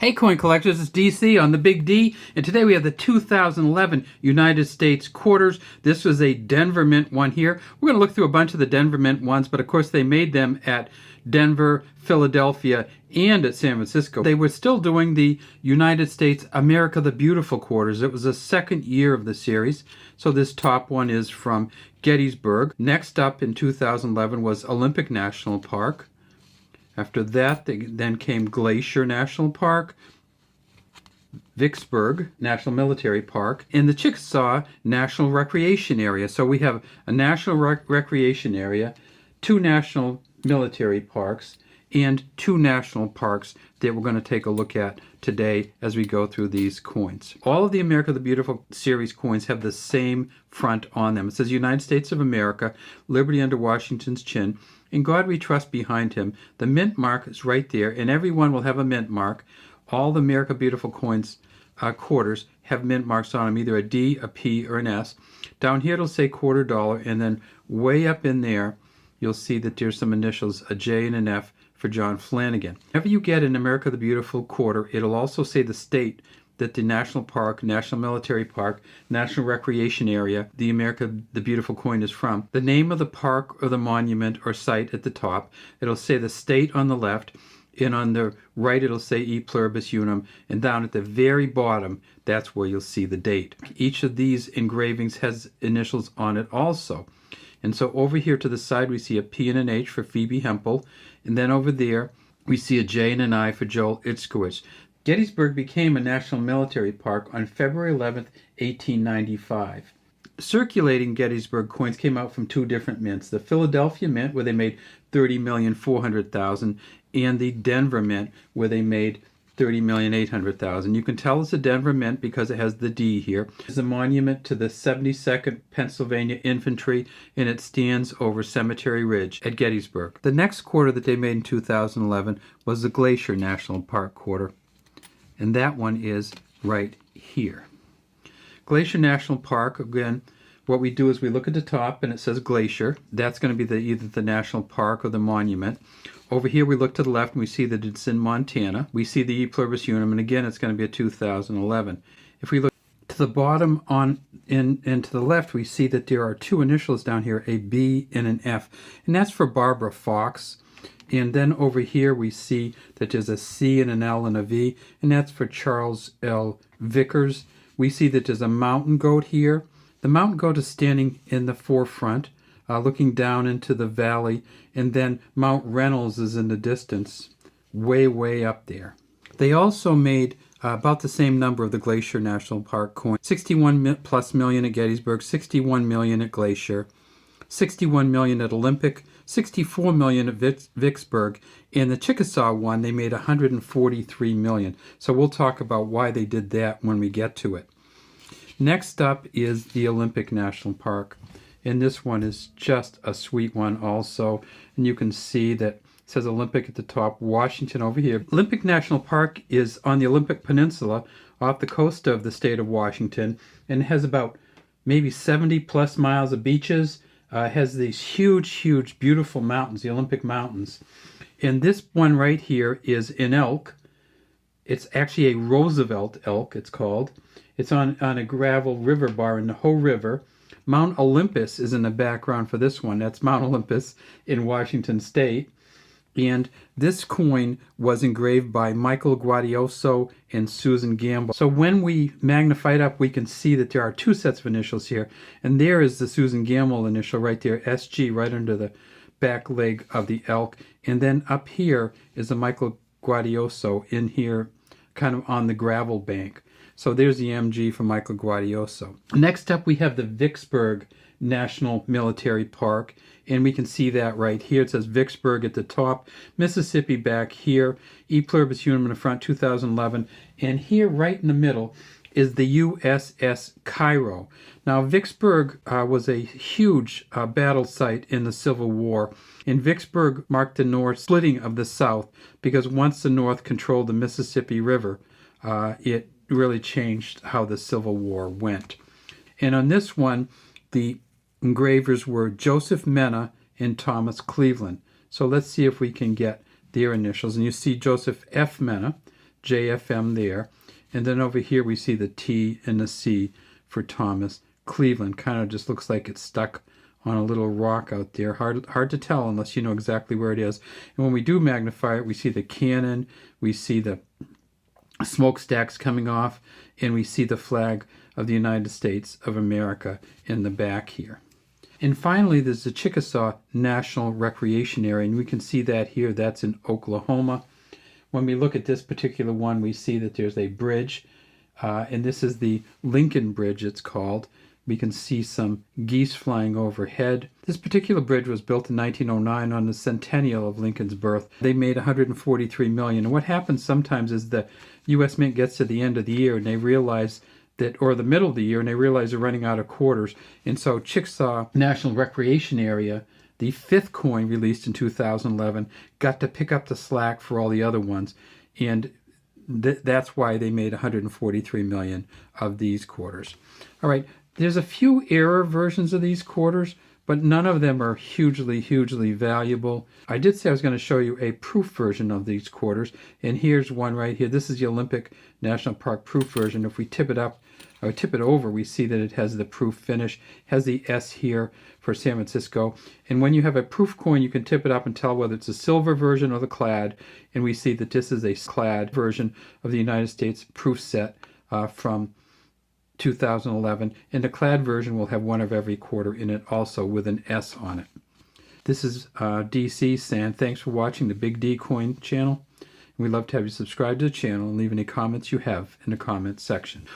Hey coin collectors, it's DC on the Big D, and today we have the 2011 United States quarters. This was a Denver Mint one here. We're going to look through a bunch of the Denver Mint ones, but of course they made them at Denver, Philadelphia, and at San Francisco. They were still doing the United States America the Beautiful quarters. It was the second year of the series. So this top one is from Gettysburg. Next up in 2011 was Olympic National Park. After that, then came Glacier National Park, Vicksburg National Military Park, and the Chickasaw National Recreation Area. So we have a national recreation area, two national military parks, and two national parks that we're going to take a look at today as we go through these coins. All of the America the Beautiful series coins have the same front on them. It says United States of America, liberty under Washington's chin, in God we trust behind him. The mint mark is right there, and everyone will have a mint mark. All the America Beautiful coins quarters have mint marks on them, either a D, a P, or an S. Down here it'll say $quarter, and then way up in there you'll see that there's some initials, a J and an F for John Flanagan. Whenever you get an America the Beautiful quarter, it'll also say the state that the national park, national military park, national recreation area, the America the Beautiful coin is from, the name of the park or the monument or site at the top. It'll say the state on the left, and on the right it'll say E pluribus unum, and down at the very bottom, that's where you'll see the date. Each of these engravings has initials on it also. And so over here to the side we see a P and an H for Phoebe Hempel, and then over there we see a J and an I for Joel Itzkowitz. Gettysburg became a national military park on February 11th, 1895. Circulating Gettysburg coins came out from two different mints. The Philadelphia Mint, where they made 30,400,000, and the Denver Mint, where they made 30,800,000. You can tell it's a Denver Mint because it has the D here. It's a monument to the 72nd Pennsylvania Infantry, and it stands over Cemetery Ridge at Gettysburg. The next quarter that they made in 2011 was the Glacier National Park quarter, and that one is right here. Glacier National Park, again, what we do is we look at the top and it says Glacier. That's going to be either the national park or the monument. Over here we look to the left and we see that it's in Montana. We see the E pluribus unum, and again it's going to be a 2011. If we look to the bottom and to the left, we see that there are two initials down here, a B and an F, and that's for Barbara Fox. And then over here we see that there's a C and an L and a V, and that's for Charles L. Vickers. We see that there's a mountain goat here. The mountain goat is standing in the forefront, looking down into the valley, and then Mount Reynolds is in the distance, way up there. They also made about the same number of the Glacier National Park coins, 61 plus million at Gettysburg, 61 million at Glacier, 61 million at Olympic, 64 million at Vicksburg. In the Chickasaw one, they made 143 million. So we'll talk about why they did that when we get to it. Next up is the Olympic National Park. And this one is just a sweet one also. And you can see that it says Olympic at the top, Washington over here. Olympic National Park is on the Olympic Peninsula off the coast of the state of Washington, and has about maybe 70 plus miles of beaches. Has these huge, beautiful mountains, the Olympic Mountains. And this one right here is an elk. It's actually a Roosevelt elk, it's called. It's on a gravel river bar in the Hoh River. Mount Olympus is in the background for this one. That's Mount Olympus in Washington State. And this coin was engraved by Michael Guadioso and Susan Gamble. So when we magnify it up, we can see that there are two sets of initials here. And there is the Susan Gamble initial right there, SG, right under the back leg of the elk. And then up here is the Michael Guadioso in here, kind of on the gravel bank. So there's the MG for Michael Guadioso. Next up, we have the Vicksburg National Military Park, and we can see that right here. It says Vicksburg at the top, Mississippi back here, E pluribus unum in the front, 2011, and here right in the middle is the USS Cairo. Now Vicksburg was a huge battle site in the Civil War, and Vicksburg marked the North splitting of the South, because once the North controlled the Mississippi River, it really changed how the Civil War went. And on this one, the engravers were Joseph Mena and Thomas Cleveland. So let's see if we can get their initials. And you see Joseph F. Mena, JFM there. And then over here we see the T and the C for Thomas. Cleveland kind of just looks like it's stuck on a little rock out there. Hard to tell unless you know exactly where it is. And when we do magnify it, we see the cannon, we see the smokestacks coming off, and we see the flag of the United States of America in the back here. And finally, there's the Chickasaw National Recreation Area, and we can see that here. That's in Oklahoma. When we look at this particular one, we see that there's a bridge, and this is the Lincoln Bridge, it's called. We can see some geese flying overhead. This particular bridge was built in 1909 on the centennial of Lincoln's birth. They made $143 million. And what happens sometimes is the U.S. Mint gets to the end of the year and they realize that, or the middle of the year, and they realize they're running out of quarters. And so Chickasaw National Recreation Area, the fifth coin released in 2011, got to pick up the slack for all the other ones. And that's why they made $143 million of these quarters. All right. There's a few error versions of these quarters, but none of them are hugely valuable. I did say I was going to show you a proof version of these quarters, and here's one right here. This is the Olympic National Park proof version. If we tip it up or tip it over, we see that it has the proof finish, has the S here for San Francisco. And when you have a proof coin, you can tip it up and tell whether it's a silver version or the clad, and we see that this is a clad version of the United States proof set from 2011, and the clad version will have one of every quarter in it also with an S on it. This is DC saying thanks for watching the Big D Coin channel. We'd love to have you subscribe to the channel and leave any comments you have in the comments section.